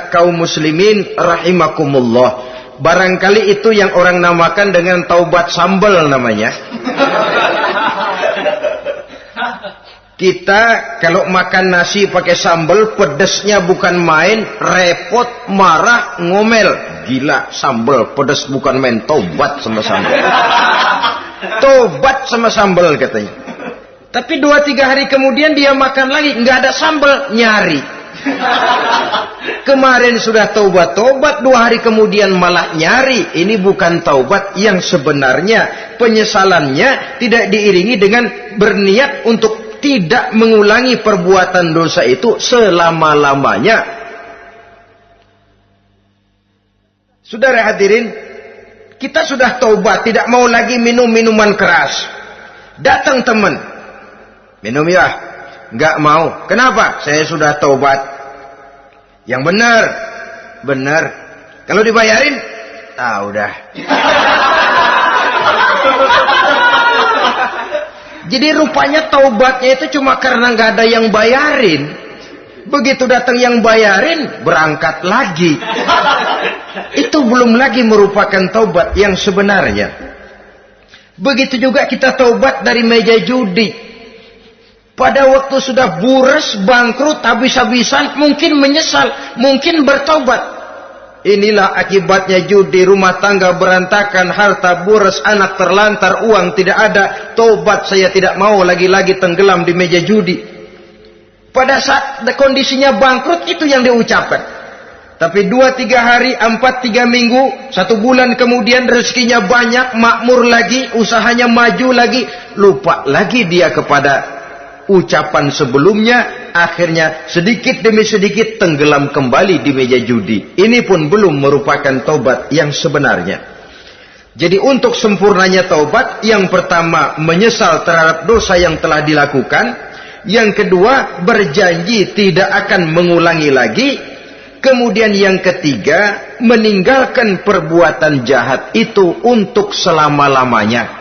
Kaum muslimin rahimakumullah, barangkali itu yang orang namakan dengan taubat sambal namanya. Kita kalau makan nasi pakai sambal, pedesnya bukan main, repot, marah, ngomel. Gila, sambal pedes bukan main, taubat sama sambal. Taubat sama sambal katanya. Tapi 2-3 hari kemudian dia makan lagi, nggak ada sambal, nyari. Kemarin sudah taubat, 2 hari kemudian malah nyari. Ini bukan taubat yang sebenarnya. Penyesalannya tidak diiringi dengan berniat untuk tidak mengulangi perbuatan dosa itu selama-lamanya. Saudara hadirin, kita sudah taubat, tidak mau lagi minum minuman keras. Datang teman, minum ya, nggak mau. Kenapa? Saya sudah taubat. Yang benar. Kalau dibayarin, udah. Jadi rupanya taubatnya itu cuma karena nggak ada yang bayarin. Begitu datang yang bayarin, berangkat lagi. Itu belum lagi merupakan taubat yang sebenarnya. Begitu juga kita taubat dari meja judi. Pada waktu sudah buras, bangkrut, habis-habisan, mungkin menyesal, mungkin bertobat. Inilah akibatnya judi, rumah tangga berantakan, harta buras, anak terlantar, uang tidak ada. Tobat, saya tidak mau lagi-lagi tenggelam di meja judi. Pada saat kondisinya bangkrut, itu yang diucapkan. Tapi 2-3 hari, 4-3 minggu, 1 bulan kemudian rezekinya banyak, makmur lagi, usahanya maju lagi, lupa lagi dia kepada ucapan sebelumnya, akhirnya sedikit demi sedikit tenggelam kembali di meja judi. Ini pun belum merupakan taubat yang sebenarnya. Jadi untuk sempurnanya taubat, yang pertama menyesal terhadap dosa yang telah dilakukan, yang kedua berjanji tidak akan mengulangi lagi, kemudian yang ketiga meninggalkan perbuatan jahat itu untuk selama-lamanya.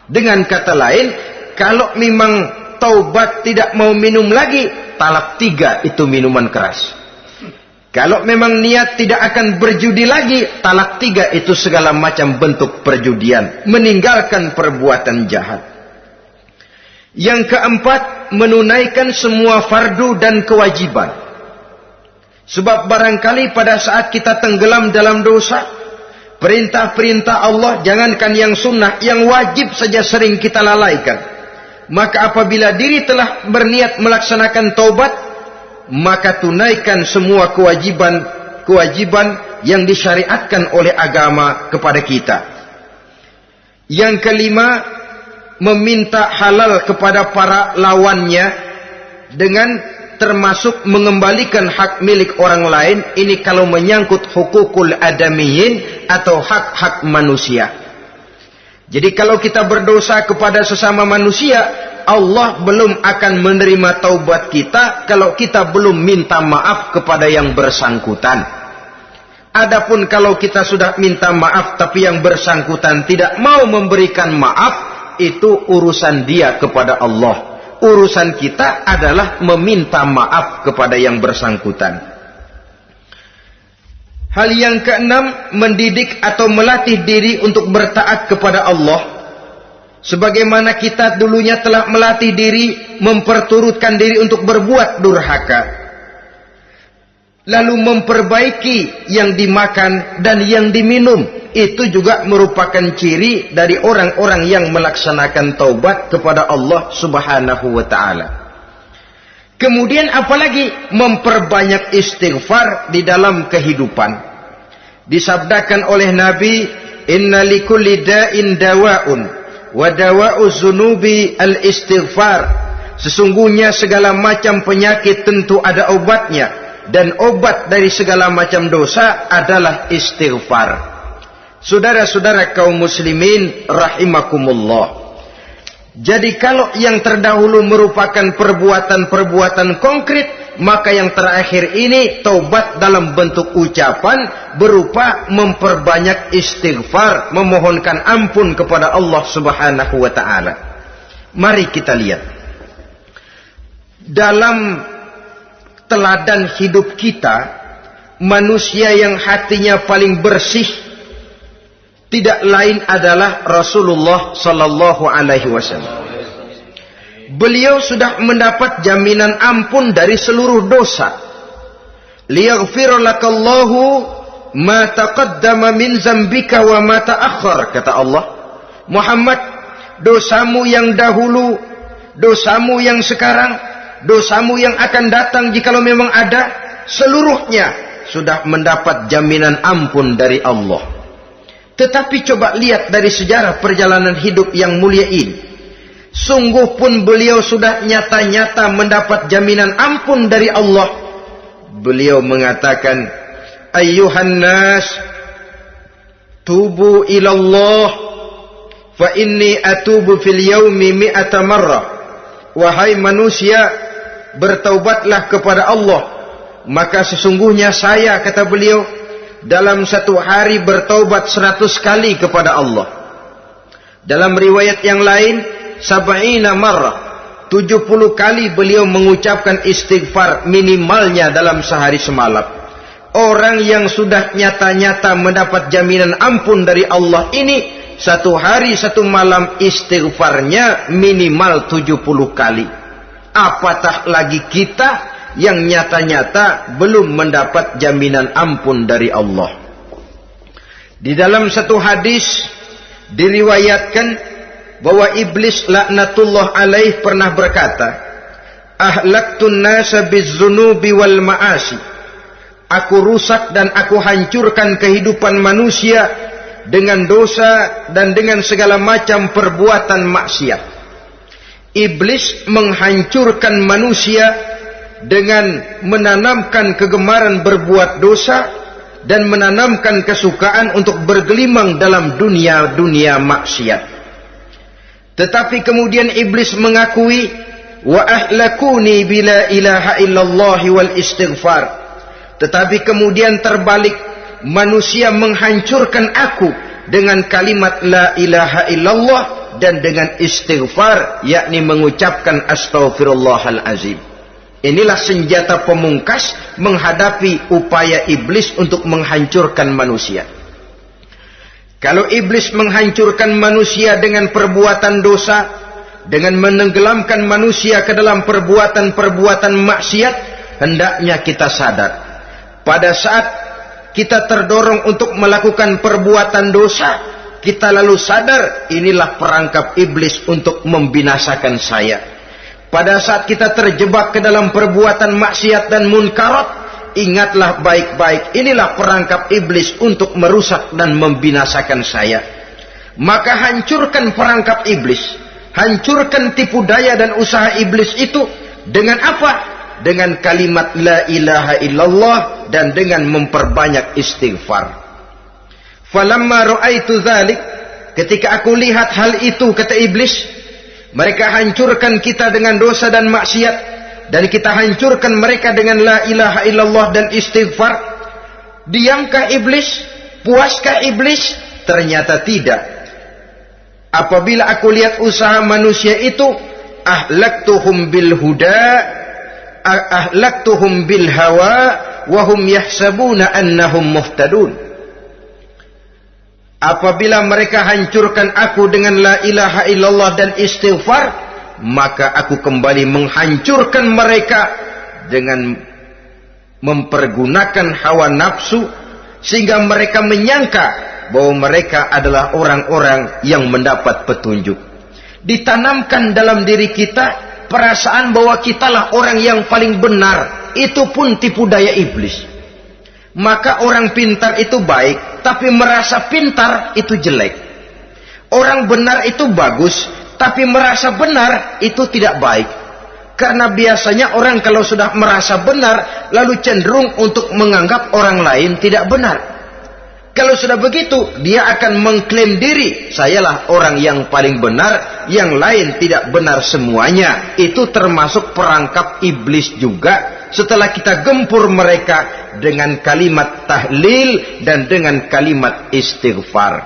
Dengan kata lain, kalau memang taubat tidak mau minum lagi, talak 3 itu minuman keras. Kalau memang niat tidak akan berjudi lagi, talak 3 itu segala macam bentuk perjudian, meninggalkan perbuatan jahat. Yang keempat, menunaikan semua fardu dan kewajiban. Sebab barangkali pada saat kita tenggelam dalam dosa, perintah-perintah Allah, jangankan yang sunnah, yang wajib saja sering kita lalaikan. Maka apabila diri telah berniat melaksanakan taubat, maka tunaikan semua kewajiban yang disyariatkan oleh agama kepada kita. Yang kelima, meminta halal kepada para lawannya dengan termasuk mengembalikan hak milik orang lain. Ini kalau menyangkut hukukul adamiyin atau hak-hak manusia. Jadi kalau kita berdosa kepada sesama manusia, Allah belum akan menerima taubat kita kalau kita belum minta maaf kepada yang bersangkutan. Adapun kalau kita sudah minta maaf tapi yang bersangkutan tidak mau memberikan maaf, itu urusan dia kepada Allah. Urusan kita adalah meminta maaf kepada yang bersangkutan. Hal yang keenam, mendidik atau melatih diri untuk bertaat kepada Allah. Sebagaimana kita dulunya telah melatih diri, memperturutkan diri untuk berbuat durhaka. Lalu memperbaiki yang dimakan dan yang diminum. Itu juga merupakan ciri dari orang-orang yang melaksanakan taubat kepada Allah Subhanahu wa ta'ala. Kemudian apalagi memperbanyak istighfar di dalam kehidupan. Disabdakan oleh Nabi, inna likulli da'in dawa'un wa dawa'u zunubi al-istighfar. Sesungguhnya segala macam penyakit tentu ada obatnya, dan obat dari segala macam dosa adalah istighfar. Saudara-saudara kaum muslimin rahimakumullah. Jadi kalau yang terdahulu merupakan perbuatan-perbuatan konkret, maka yang terakhir ini taubat dalam bentuk ucapan berupa memperbanyak istighfar, memohonkan ampun kepada Allah Subhanahu wa ta'ala. Mari kita lihat dalam teladan hidup kita, manusia yang hatinya paling bersih tidak lain adalah Rasulullah sallallahu alaihi wasallam. Beliau sudah mendapat jaminan ampun dari seluruh dosa. Liyaghfir lakallahu ma taqaddama min zambika wa ma ta'akhkhar, kata Allah. Muhammad, dosamu yang dahulu, dosamu yang sekarang, dosamu yang akan datang jikalau memang ada, seluruhnya sudah mendapat jaminan ampun dari Allah. Tetapi coba lihat dari sejarah perjalanan hidup yang mulia ini. Sungguh pun beliau sudah nyata-nyata mendapat jaminan ampun dari Allah. Beliau mengatakan, ayyuhan nas, tubu ilallah, fa inni atubu fil yaumi mi'ata marrah. Wahai manusia, bertaubatlah kepada Allah, maka sesungguhnya saya, kata beliau, dalam satu hari bertaubat 100 kali kepada Allah. Dalam riwayat yang lain, sab'ina marrah, 70 kali beliau mengucapkan istighfar minimalnya dalam sehari semalam. Orang yang sudah nyata-nyata mendapat jaminan ampun dari Allah ini, satu hari satu malam istighfarnya minimal 70 kali. Apatah lagi kita yang nyata-nyata belum mendapat jaminan ampun dari Allah. Di dalam satu hadis diriwayatkan bahwa iblis laknatullah alaih pernah berkata, ahlaktun nasa bizzunubi wal ma'asi. Aku rusak dan aku hancurkan kehidupan manusia dengan dosa dan dengan segala macam perbuatan maksiat. Iblis menghancurkan manusia dengan menanamkan kegemaran berbuat dosa dan menanamkan kesukaan untuk bergelimang dalam dunia maksiat. Tetapi kemudian iblis mengakui, wa ahlakuni bila ilaha illallah wal istighfar. Tetapi kemudian terbalik, manusia menghancurkan aku dengan kalimat la ilaha illallah dan dengan istighfar, yakni mengucapkan astaghfirullahal azim. Inilah senjata pemungkas menghadapi upaya iblis untuk menghancurkan manusia. Kalau iblis menghancurkan manusia dengan perbuatan dosa, dengan menenggelamkan manusia ke dalam perbuatan-perbuatan maksiat, hendaknya kita sadar. Pada saat kita terdorong untuk melakukan perbuatan dosa, kita lalu sadar inilah perangkap iblis untuk membinasakan saya. Pada saat kita terjebak ke dalam perbuatan maksiat dan munkarat, ingatlah baik-baik, inilah perangkap iblis untuk merusak dan membinasakan saya. Maka hancurkan perangkap iblis, hancurkan tipu daya dan usaha iblis itu dengan apa? Dengan kalimat la ilaha illallah dan dengan memperbanyak istighfar. Falamma ra'aitu dzalik, ketika aku lihat hal itu, kata iblis, mereka hancurkan kita dengan dosa dan maksiat, dan kita hancurkan mereka dengan la ilaha illallah dan istighfar. Diamkah iblis? Puaskah iblis? Ternyata tidak. Apabila aku lihat usaha manusia itu, ahlaktuhum bil huda, ahlaktuhum bil hawa, wahum yahsabuna annahum muhtadun. Apabila mereka hancurkan aku dengan la ilaha illallah dan istighfar, maka aku kembali menghancurkan mereka dengan mempergunakan hawa nafsu, sehingga mereka menyangka bahwa mereka adalah orang-orang yang mendapat petunjuk. Ditanamkan dalam diri kita perasaan bahwa kitalah orang yang paling benar. Itu pun tipu daya iblis. Maka orang pintar itu baik, tapi merasa pintar itu jelek. Orang benar itu bagus, tapi merasa benar itu tidak baik. Karena biasanya orang kalau sudah merasa benar, lalu cenderung untuk menganggap orang lain tidak benar. Kalau sudah begitu, dia akan mengklaim diri, sayalah orang yang paling benar, yang lain tidak benar semuanya. Itu termasuk perangkap iblis juga. Setelah kita gempur mereka dengan kalimat tahlil dan dengan kalimat istighfar.